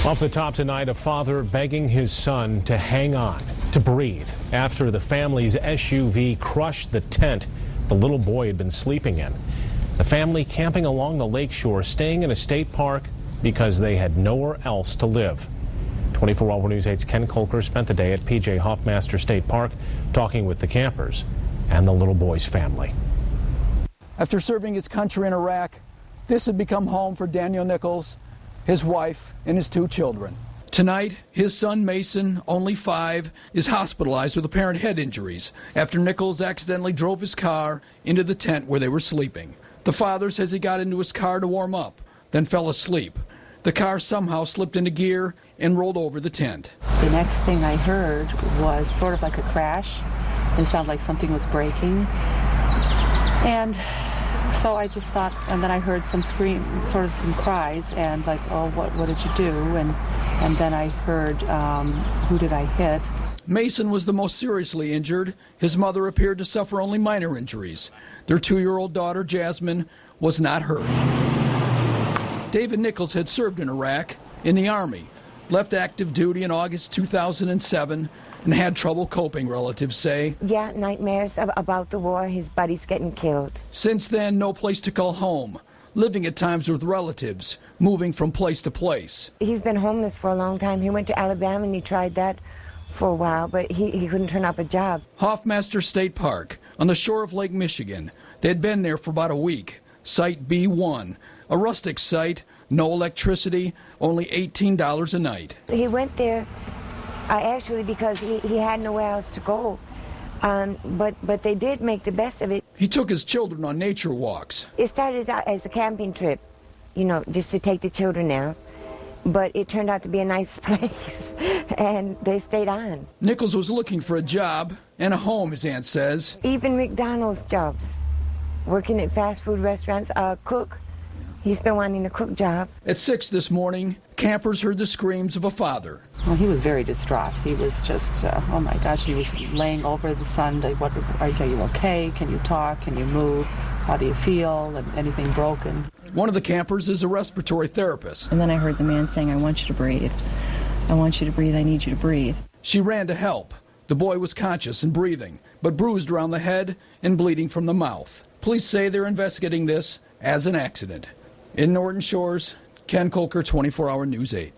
Off the top tonight, a father begging his son to hang on, to breathe, after the family's SUV crushed the tent the little boy had been sleeping in. The family camping along the lakeshore, staying in a state park because they had nowhere else to live. 24-Hour News 8's Ken Kolker spent the day at PJ Hoffmaster State Park talking with the campers and the little boy's family. After serving his country in Iraq, this had become home for Daniel Nichols, his wife, and his 2 children. Tonight, his son Mason, only 5, is hospitalized with apparent head injuries after Nichols accidentally drove his car into the tent where they were sleeping. The father says he got into his car to warm up, then fell asleep. The car somehow slipped into gear and rolled over the tent. The next thing I heard was sort of like a crash. It sounded like something was breaking. And so I just thought, and then I heard some scream, sort of some cries, and like, oh, what did you do? And then I heard, who did I hit? Mason was the most seriously injured. His mother appeared to suffer only minor injuries. Their 2-year-old daughter, Jasmine, was not hurt. David Nichols had served in Iraq in the Army, left active duty in August 2007, and had trouble coping, relatives say. Yeah, nightmares about the war, his buddies getting killed. Since then, no place to call home, living at times with relatives, moving from place to place. He's been homeless for a long time. He went to Alabama and he tried that for a while, but he couldn't turn up a job. Hoffmaster State Park, on the shore of Lake Michigan. They had been there for about a week. Site B1, a rustic site, no electricity, only $18 a night. He went there actually because he had nowhere else to go, but they did make the best of it. He took his children on nature walks. It started out as a camping trip, you know, just to take the children out, but it turned out to be a nice place, and they stayed on. Nichols was looking for a job and a home, his aunt says. Even McDonald's jobs, working at fast food restaurants, cook. He's been wanting a cook job. At 6 this morning, campers heard the screams of a father. Well, he was very distraught. He was just, oh my gosh, he was laying over the son. Like, are you okay? Can you talk? Can you move? How do you feel? And anything broken? One of the campers is a respiratory therapist. And then I heard the man saying, I want you to breathe. I want you to breathe. I need you to breathe. She ran to help. The boy was conscious and breathing, but bruised around the head and bleeding from the mouth. Police say they're investigating this as an accident. In Norton Shores, Ken Kolker, 24-Hour News 8.